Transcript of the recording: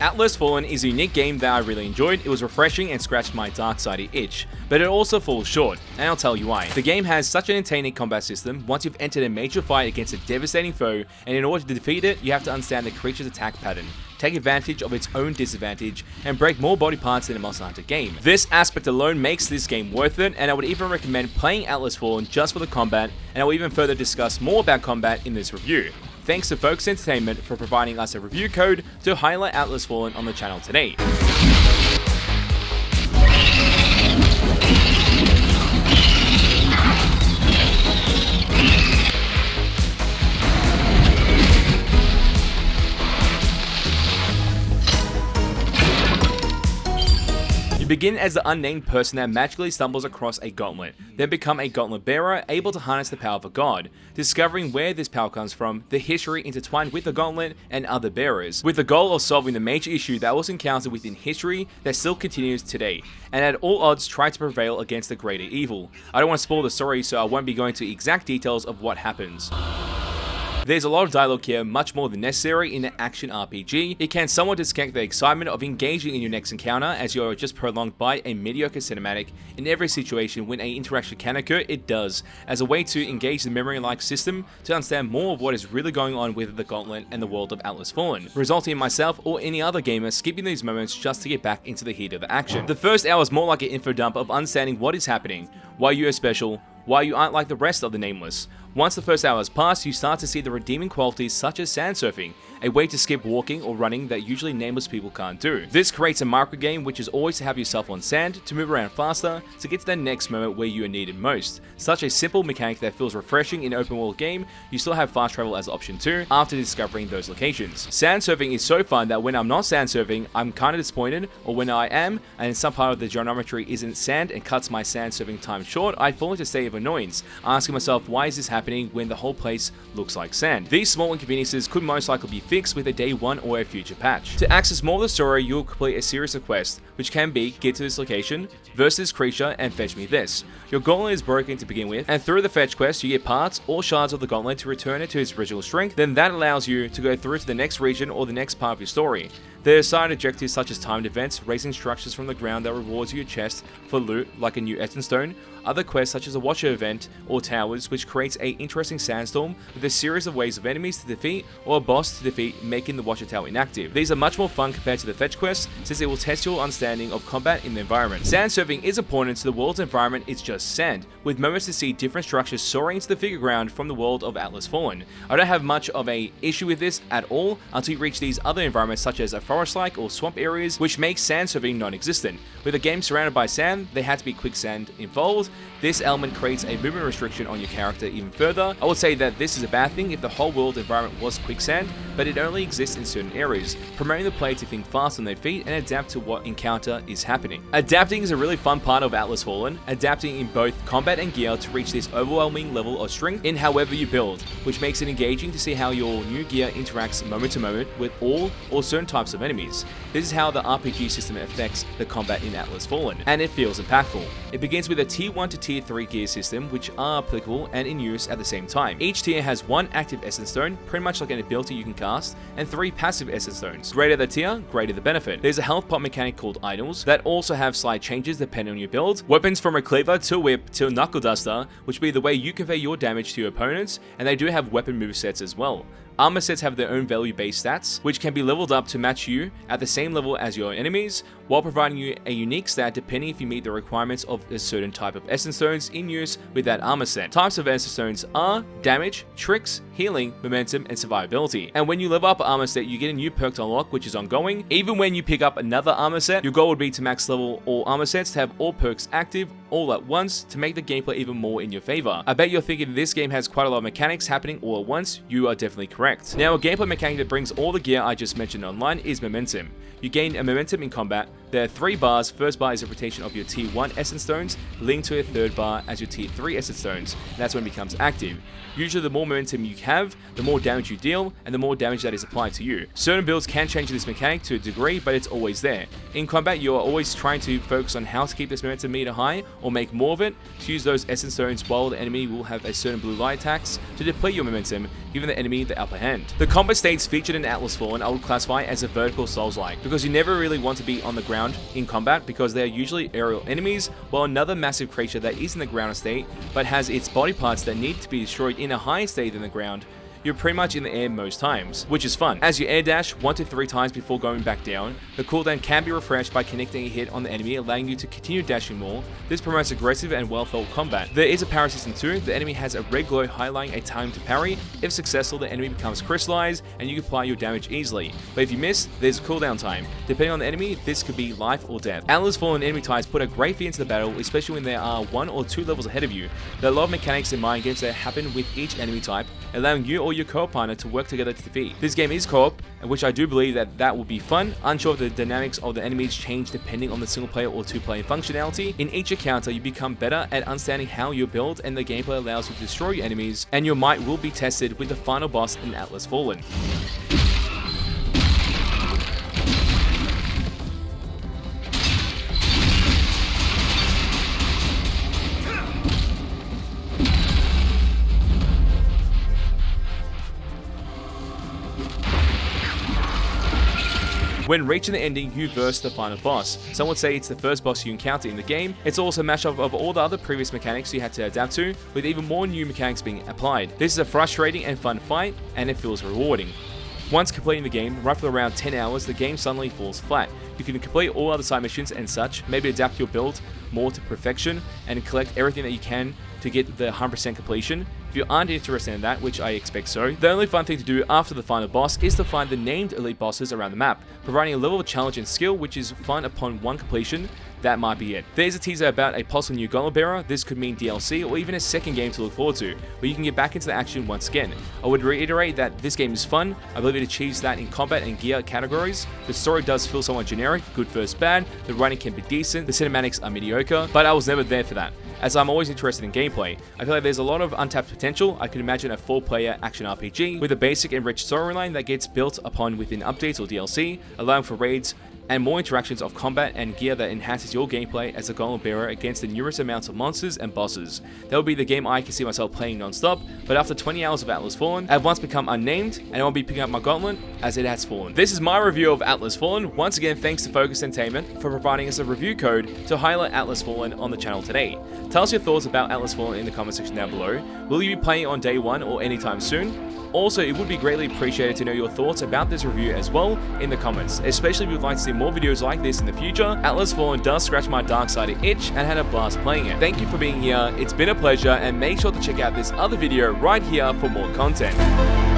Atlas Fallen is a unique game that I really enjoyed. It was refreshing and scratched my dark sidey itch, but it also falls short, and I'll tell you why. The game has such an entertaining combat system once you've entered a major fight against a devastating foe, and in order to defeat it, you have to understand the creature's attack pattern, take advantage of its own disadvantage, and break more body parts than a Monster Hunter game. This aspect alone makes this game worth it, and I would even recommend playing Atlas Fallen just for the combat, and I will even further discuss more about combat in this review. Thanks to Focus Entertainment for providing us a review code to highlight Atlas Fallen on the channel today. Begin as the unnamed person that magically stumbles across a gauntlet, then become a gauntlet bearer able to harness the power of a god, discovering where this power comes from, the history intertwined with the gauntlet and other bearers, with the goal of solving the major issue that was encountered within history that still continues today, and at all odds try to prevail against the greater evil. I don't want to spoil the story, so I won't be going into exact details of what happens. There's a lot of dialogue here, much more than necessary in an action RPG. It can somewhat disconnect the excitement of engaging in your next encounter, as you're just prolonged by a mediocre cinematic. In every situation when an interaction can occur, it does, as a way to engage the memory-like system to understand more of what is really going on with the gauntlet and the world of Atlas Fallen, resulting in myself or any other gamer skipping these moments just to get back into the heat of the action. The first hour is more like an info dump of understanding what is happening, why you are special, why you aren't like the rest of the Nameless. Once the first hour has passed, you start to see the redeeming qualities such as sand surfing, a way to skip walking or running that usually Nameless people can't do. This creates a micro game which is always to have yourself on sand, to move around faster, to get to that next moment where you are needed most. Such a simple mechanic that feels refreshing in an open world game. You still have fast travel as option too, after discovering those locations. Sand surfing is so fun that when I'm not sand surfing, I'm kinda disappointed, or when I am, and some part of the geometry isn't sand and cuts my sand surfing time short, I fall into a state of annoyance, asking myself why is this happening when the whole place looks like sand. These small inconveniences could most likely be fixed with a day 1 or a future patch. To access more of the story, you'll complete a series of quests, which can be get to this location, verse this creature, and fetch me this. Your gauntlet is broken to begin with, and through the fetch quest, you get parts or shards of the gauntlet to return it to its original strength, then that allows you to go through to the next region or the next part of your story. There are side objectives such as timed events, raising structures from the ground that rewards you a chest for loot like a new essence stone, other quests such as a watcher event or towers which creates a interesting sandstorm with a series of waves of enemies to defeat or a boss to defeat, making the watcher tower inactive. These are much more fun compared to the fetch quests since it will test your understanding of combat in the environment. Sand surfing is important to the world's environment, it's just sand, with moments to see different structures soaring into the figure ground from the world of Atlas Fallen. I don't have much of a issue with this at all until you reach these other environments such as a forest-like or swamp areas which make sand surfing non-existent. With a game surrounded by sand, there had to be quicksand involved. This element creates a movement restriction on your character even further. I would say that this is a bad thing if the whole world environment was quicksand, but it only exists in certain areas, promoting the player to think fast on their feet and adapt to what encounter is happening. Adapting is a really fun part of Atlas Fallen, adapting in both combat and gear to reach this overwhelming level of strength in however you build, which makes it engaging to see how your new gear interacts moment to moment with all or certain types of enemies. This is how the RPG system affects the combat in Atlas Fallen, and it feels impactful. It begins with a tier 1 to tier 3 gear system which are applicable and in use at the same time. Each tier has 1 active essence stone, pretty much like an ability you can cast, and 3 passive essence stones. Greater the tier, greater the benefit. There's a health pot mechanic called items that also have slight changes depending on your build. Weapons from a cleaver to a whip to a knuckle duster, which will be the way you convey your damage to your opponents, and they do have weapon movesets as well. Armor sets have their own value-based stats, which can be leveled up to match you at the same level as your enemies, while providing you a unique stat depending if you meet the requirements of a certain type of essence stones in use with that armor set. Types of essence stones are damage, tricks, healing, momentum, and survivability. And when you level up an armor set, you get a new perk to unlock, which is ongoing. Even when you pick up another armor set, your goal would be to max level all armor sets to have all perks active all at once to make the gameplay even more in your favor. I bet you're thinking this game has quite a lot of mechanics happening all at once. You are definitely correct. Now, a gameplay mechanic that brings all the gear I just mentioned online is momentum. You gain a momentum in combat. There are 3 bars. First bar is a rotation of your tier 1 essence stones, linked to a third bar as your tier 3 essence stones, and that's when it becomes active. Usually the more momentum you have, the more damage you deal, and the more damage that is applied to you. Certain builds can change this mechanic to a degree, but it's always there. In combat, you are always trying to focus on how to keep this momentum meter high, or make more of it, to use those essence stones while the enemy will have a certain blue light attacks to deplete your momentum, giving the enemy the upper hand. The combat states featured in Atlas Fallen I would classify as a vertical Souls-like, because you never really want to be on the ground in combat because they are usually aerial enemies, while another massive creature that is in the ground state but has its body parts that need to be destroyed in a higher state than the ground, you're pretty much in the air most times, which is fun. As you air dash 1 to 3 times before going back down, the cooldown can be refreshed by connecting a hit on the enemy, allowing you to continue dashing more. This promotes aggressive and well-thought combat. There is a parry system too. The enemy has a red glow highlighting a time to parry. If successful, the enemy becomes crystallized and you can apply your damage easily. But if you miss, there's a cooldown time. Depending on the enemy, this could be life or death. Atlas Fallen enemy types put a great feel into the battle, especially when there are 1 or 2 levels ahead of you. There are a lot of mechanics in mind games that happen with each enemy type, allowing you or your co-op partner to work together to defeat. This game is co-op, which I do believe that will be fun. Unsure if the dynamics of the enemies change depending on the single player or 2-player functionality. In each encounter, you become better at understanding how you build, and the gameplay allows you to destroy your enemies, and your might will be tested with the final boss in Atlas Fallen. When reaching the ending, you verse the final boss. Some would say it's the first boss you encounter in the game. It's also a mashup of all the other previous mechanics you had to adapt to, with even more new mechanics being applied. This is a frustrating and fun fight, and it feels rewarding. Once completing the game, roughly around 10 hours, the game suddenly falls flat. You can complete all other side missions and such, maybe adapt your build more to perfection, and collect everything that you can to get the 100% completion. If you aren't interested in that, which I expect so, the only fun thing to do after the final boss is to find the named elite bosses around the map, providing a level of challenge and skill which is fun upon one completion. That might be it. There's a teaser about a possible new Gauntlet Bearer. This could mean DLC or even a second game to look forward to, where you can get back into the action once again. I would reiterate that this game is fun. I believe it achieves that in combat and gear categories. The story does feel somewhat generic, good versus bad, the writing can be decent, the cinematics are mediocre, but I was never there for that, as I'm always interested in gameplay. I feel like there's a lot of untapped potential. I could imagine a 4-player action RPG with a basic and rich storyline that gets built upon within updates or DLC, allowing for raids and more interactions of combat and gear that enhances your gameplay as a Gauntlet Bearer against the numerous amounts of monsters and bosses. That would be the game I can see myself playing non-stop, but after 20 hours of Atlas Fallen, I have once become unnamed, and I won't be picking up my gauntlet as it has fallen. This is my review of Atlas Fallen. Once again, thanks to Focus Entertainment for providing us a review code to highlight Atlas Fallen on the channel today. Tell us your thoughts about Atlas Fallen in the comment section down below. Will you be playing it on day 1 or anytime soon? Also, it would be greatly appreciated to know your thoughts about this review as well in the comments, especially if you'd like to see more videos like this in the future. Atlas Fallen does scratch my dark side itch and had a blast playing it. Thank you for being here, it's been a pleasure, and make sure to check out this other video right here for more content.